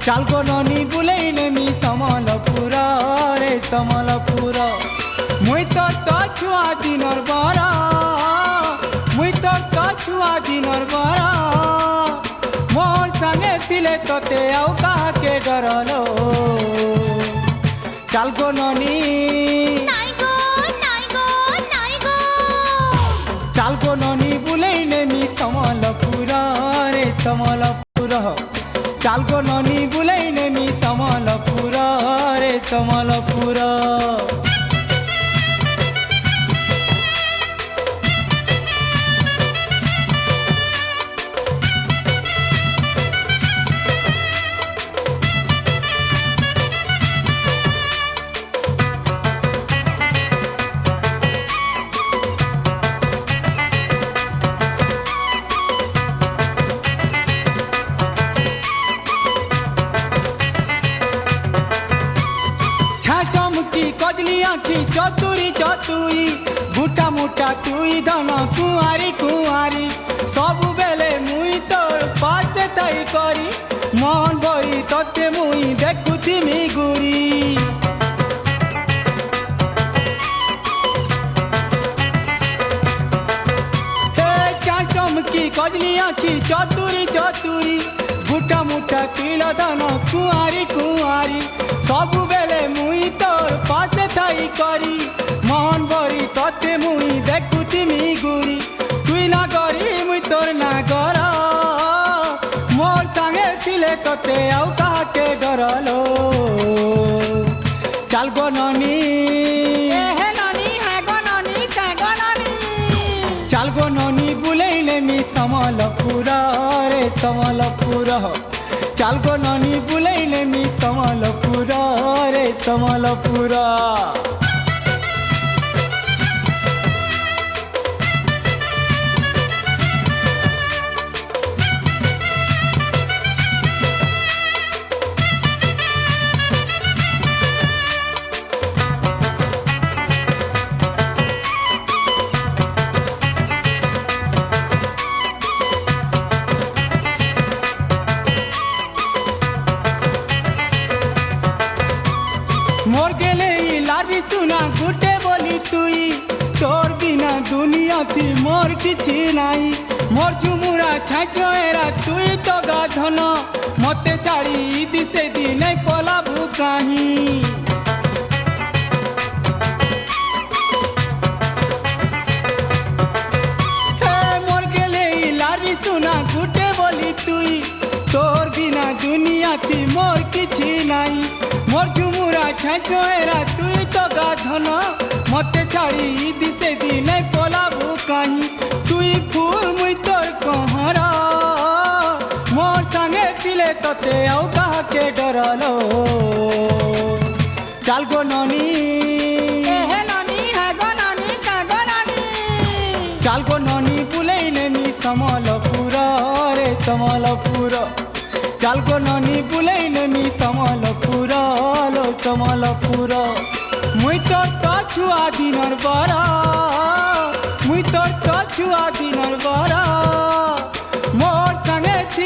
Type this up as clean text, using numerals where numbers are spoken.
चालको ननी बुलेई नेमी समलपुर रे समलपुर मुई तो छुआ दिनर बरा मुई तो छुआ दिनर बरा मोर संगे थिले तोते आउ काके डरलो चालको ननी चालको ननी बुलेई नेमी समलपुर रे समलपुर चालको ननी बुलेई नेमी समलपुर रे समलपुर चमकी कजली आखी चतुरी चतुरी गुटा मुटा तुई धन कुआरी कुआरी सब बेले मुई तोर पासे थई करी मन भरी तोते मुई देखुथिमी गुरी हे चमकी कजली आखी चतुरी चतुरी गुटा मुटा तुई धन कुआरी कुआरी सब बेले मुई तोर पासे थई करी मन भरी तोते मुई देखुथिमी गुरी तुई ना करी मुई तोर ना कर मोर संगे थिले तोते आउ काके डरलो चाल गो ननी हे ननी हे गो ननी का गो ननी चाल गो ननी बुलेई नेमी समलपुर रे समलपुर चालको ननी बुलेई नेमी समलपुर रे समलपुर मोर गेले लारी सुना गुटे बोली तुई तोर बिना दुनिया थी मोर किछि नाई मोर झुमुरा छाछो एरा तुई तो गाधन मते छाड़ी दिसे दिन पला भूकाही हे मोर गेले लारी सुना गुटे बोली तुई तोर बिना दुनिया थी मोर किछि नाई मोर झुमुरा छाछो एरा तुई तो गाधन मते छाड़ी दिसे दिन पला भूकाही तुई फूल मुई तोर कहरा मोर संगे थिले तोते आउ काके डरलो चाल गो ननी हे ननी हे गो ननी का गो ननी चाल गो ननी बुलेई नेमी समलपुर रे समलपुर चाल गो ननी बुलेई नेमी समलपुर लो समलपुर मुई तो छुआ दिनर बरा